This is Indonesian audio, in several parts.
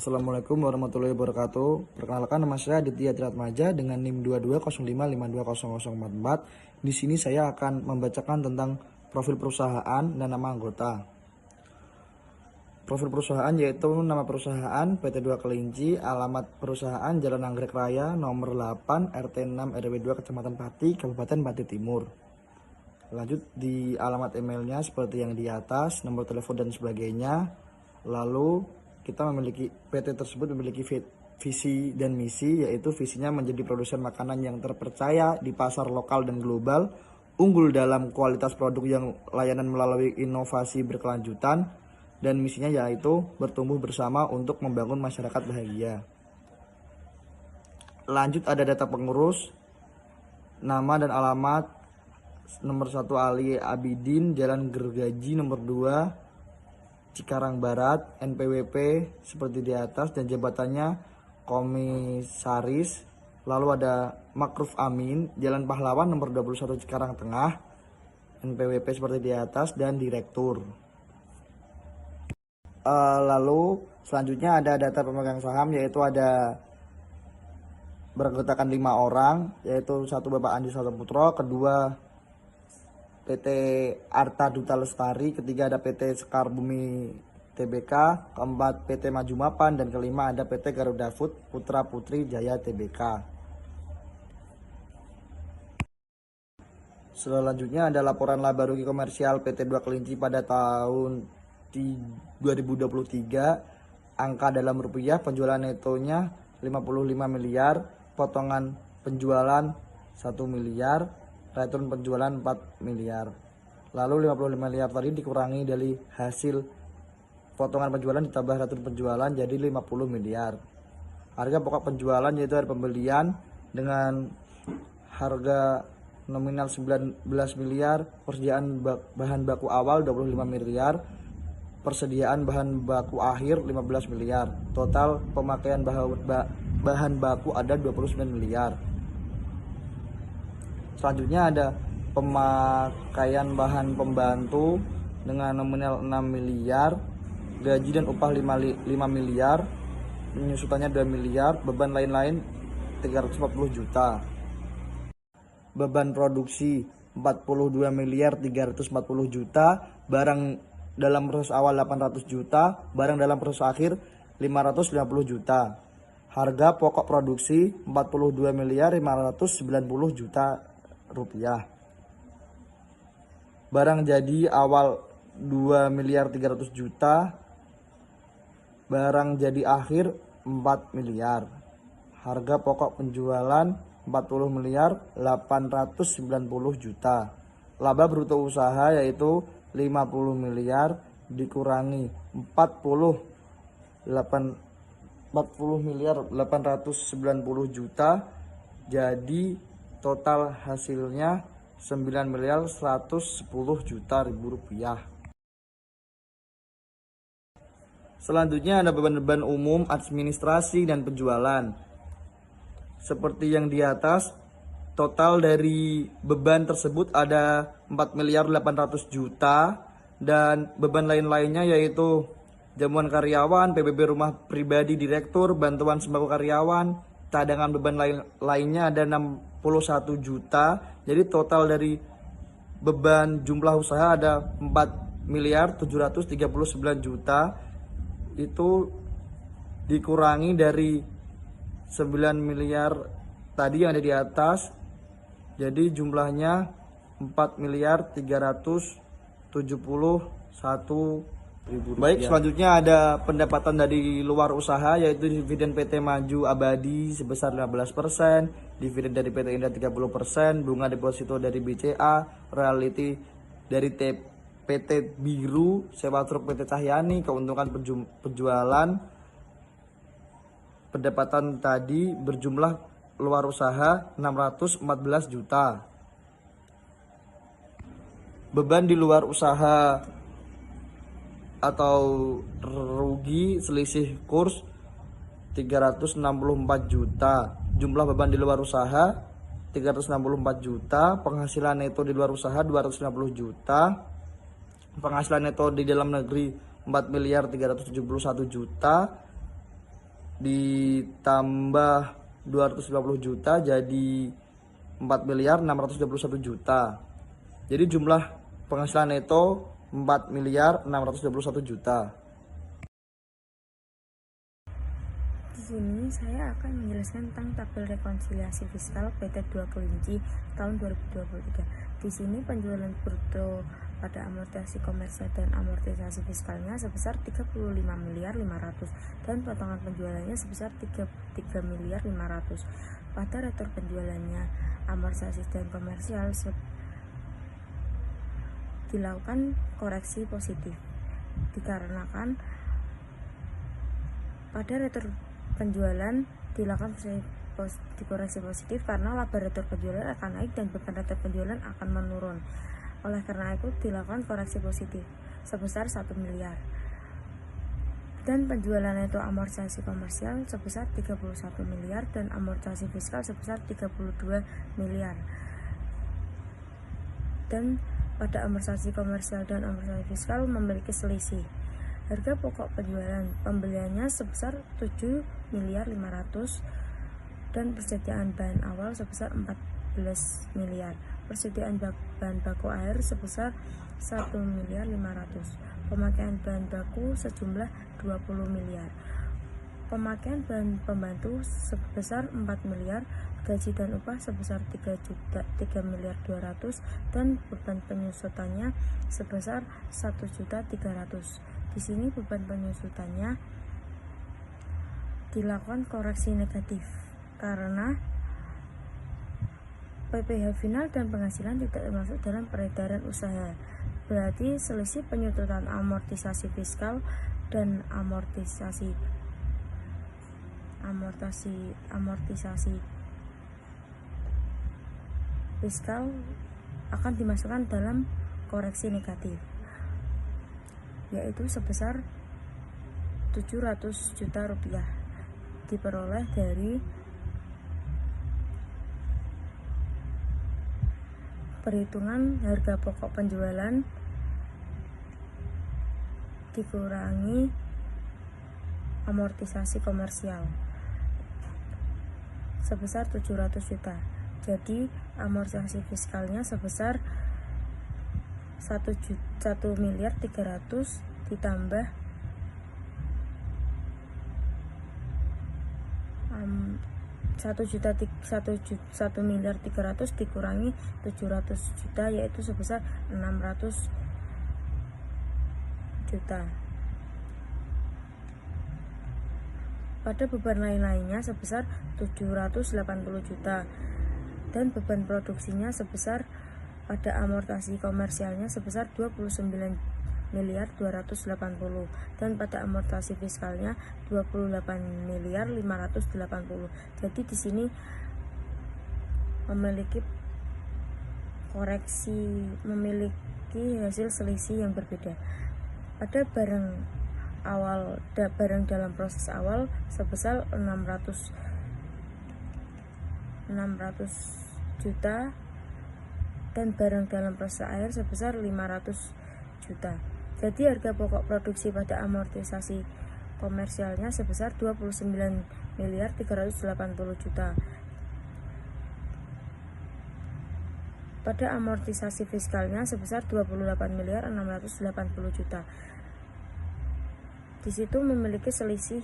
Assalamualaikum warahmatullahi wabarakatuh. Perkenalkan, nama saya Aditya Triatmaja dengan NIM 2205520044. Di sini saya akan membacakan tentang profil perusahaan dan nama anggota. Profil perusahaan yaitu nama perusahaan PT 2 Kelinci, alamat perusahaan Jalan Anggrek Raya, nomor 8, RT 6 RW 2, Kecamatan Pati, Kabupaten Pati Timur. Lanjut di alamat emailnya seperti yang di atas, nomor telepon dan sebagainya. Lalu kita memiliki PT tersebut memiliki visi dan misi, yaitu visinya menjadi produsen makanan yang terpercaya di pasar lokal dan global, unggul dalam kualitas produk yang layanan melalui inovasi berkelanjutan, dan misinya yaitu bertumbuh bersama untuk membangun masyarakat bahagia. Lanjut ada data pengurus, nama dan alamat, nomor 1 Ali Abidin, Jalan Gergaji nomor 2, Cikarang Barat, NPWP seperti di atas, dan jabatannya komisaris. Lalu ada Makruf Amin, Jalan Pahlawan nomor 21, Cikarang Tengah, NPWP seperti di atas, dan direktur. Lalu selanjutnya ada data pemegang saham, yaitu ada beranggotakan 5 orang, yaitu 1 Bapak Andi Sataputro, kedua PT Arta Duta Lestari, ketiga ada PT Sekar Bumi Tbk, keempat PT Maju Mapan, dan kelima ada PT Garuda Food Putra Putri Jaya Tbk. Selanjutnya ada laporan laba rugi komersial PT 2 Kelinci pada tahun 2023. Angka dalam rupiah, penjualan netonya 55 miliar, potongan penjualan 1 miliar, return penjualan 4 miliar. Lalu 55 miliar tadi dikurangi dari hasil potongan penjualan ditambah return penjualan jadi 50 miliar. Harga pokok penjualan yaitu harga pembelian dengan harga nominal 19 miliar, persediaan bahan baku awal 25 miliar, persediaan bahan baku akhir 15 miliar. Total pemakaian bahan baku ada 29 miliar. Selanjutnya ada pemakaian bahan pembantu dengan nominal 6 miliar, gaji dan upah 5 miliar, penyusutannya 2 miliar, beban lain-lain 340 juta. Beban produksi 42 miliar 340 juta, barang dalam proses awal 800 juta, barang dalam proses akhir 550 juta. Harga pokok produksi 42 miliar 590 juta rupiah. Barang jadi awal 2 miliar 300 juta, barang jadi akhir 4 miliar. Harga pokok penjualan 40 miliar 890 juta. Laba bruto usaha yaitu 50 miliar dikurangi 40 miliar 890 juta, jadi total hasilnya 9 miliar 110 juta rupiah. Selanjutnya ada beban-beban umum, administrasi, dan penjualan. Seperti yang di atas, total dari beban tersebut ada 4 miliar 800 juta, dan beban lain-lainnya yaitu jamuan karyawan, PBB rumah pribadi direktur, bantuan sembako karyawan, cadangan beban lainnya ada 61 juta. Jadi total dari beban jumlah usaha ada 4 miliar 739 juta. Itu dikurangi dari 9 miliar tadi yang ada di atas, jadi jumlahnya 4 miliar 371 ribu rupiah. Baik, selanjutnya ada pendapatan dari luar usaha, yaitu dividen PT Maju Abadi sebesar 15%, dividen dari PT Indah 30%, bunga deposito dari BCA, royalti dari PT Biru, sewa truk PT Cahyani, keuntungan penjualan. Pendapatan tadi berjumlah luar usaha 614 juta. Beban di luar usaha atau rugi selisih kurs 364 juta. Jumlah beban di luar usaha 364 juta. Penghasilan neto di luar usaha 250 juta. Penghasilan neto di dalam negeri 4 miliar 371 juta. ditambah 250 juta jadi 4.621.000.000. Jadi jumlah penghasilan neto 4.621.000.000. Di sini saya akan menjelaskan tentang tabel rekonsiliasi fiskal PT 2 Kelinci tahun 2023. Di sini penjualan bruto pada amortisasi komersial dan amortisasi fiskalnya sebesar 35.500.000 dan potongan penjualannya sebesar 33.500.000. Pada retur penjualannya amortisasi dan komersial dilakukan koreksi positif dikarenakan pada retur penjualan dilakukan dikoreksi positif karena laba retur penjualan akan naik dan beban retur penjualan akan menurun. Oleh karena itu dilakukan koreksi positif sebesar 1 miliar. Dan penjualan neto amortisasi komersial sebesar 31 miliar dan amortisasi fiskal sebesar 32 miliar. Dan pada amortisasi komersial dan amortisasi fiskal memiliki selisih. Harga pokok penjualan pembeliannya sebesar 7.500.000 dan persediaan bahan awal sebesar 14 miliar. Persediaan bahan baku air sebesar 1.500.000. Pemakaian bahan baku sejumlah 20 miliar. Pemakaian bahan pembantu sebesar 4 miliar, gaji dan upah sebesar 3.200.000 dan beban penyusutannya sebesar 1.300.000. Di sini beban penyusutannya dilakukan koreksi negatif karena PPh final dan penghasilan tidak termasuk dalam peredaran usaha. Berarti selisih penyusutan amortisasi fiskal dan amortisasi fiskal akan dimasukkan dalam koreksi negatif, yaitu sebesar 700 juta rupiah diperoleh dari perhitungan harga pokok penjualan dikurangi amortisasi komersial sebesar 700 juta. Jadi amortisasi fiskalnya sebesar 1.300.000 ditambah 1.300.000 dikurangi 700 juta yaitu sebesar 600 juta. Pada beban lain-lainnya sebesar 780 juta dan beban produksinya sebesar pada amortisasi komersialnya sebesar 29.280 dan pada amortisasi fiskalnya 28.580. Jadi di sini memiliki hasil selisih yang berbeda. Pada barang dalam proses awal sebesar 600 juta dan barang dalam proses akhir sebesar 500 juta. Jadi harga pokok produksi pada amortisasi komersialnya sebesar 29.380 juta. Pada amortisasi fiskalnya sebesar 28.680 juta. Di situ memiliki selisih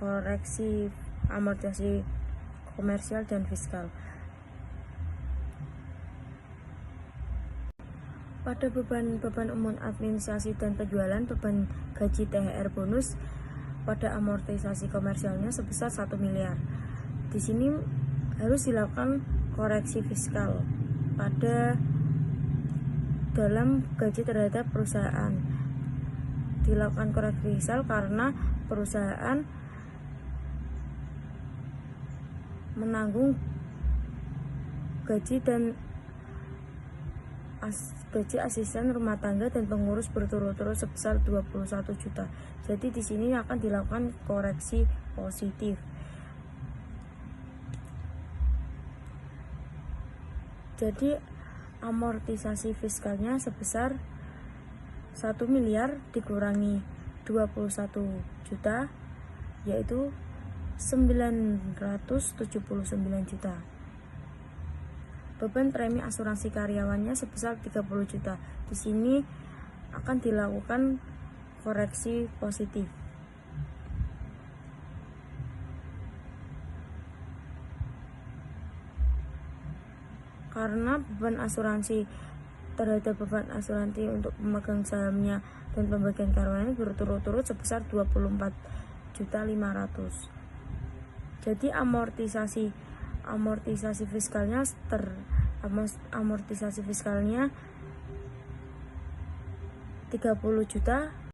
koreksi amortisasi komersial dan fiskal. Pada beban umum administrasi dan penjualan, beban gaji THR bonus pada amortisasi komersialnya sebesar 1 miliar. Di sini harus dilakukan koreksi fiskal pada dalam gaji terhadap perusahaan. Dilakukan koreksi fiskal karena perusahaan menanggung gaji asisten rumah tangga dan pengurus berturut-turut sebesar 21 juta. Jadi di sini akan dilakukan koreksi positif. Jadi amortisasi fiskalnya sebesar 1 miliar dikurangi 21 juta yaitu 979 juta. Beban premi asuransi karyawannya sebesar 30 juta. Di sini akan dilakukan koreksi positif. Karena beban asuransi terhadap beban asuransi untuk pemegang sahamnya dan pembagian karyawannya berturut-turut sebesar 24.500.000. Jadi amortisasi fiskalnya amortisasi fiskalnya 30 juta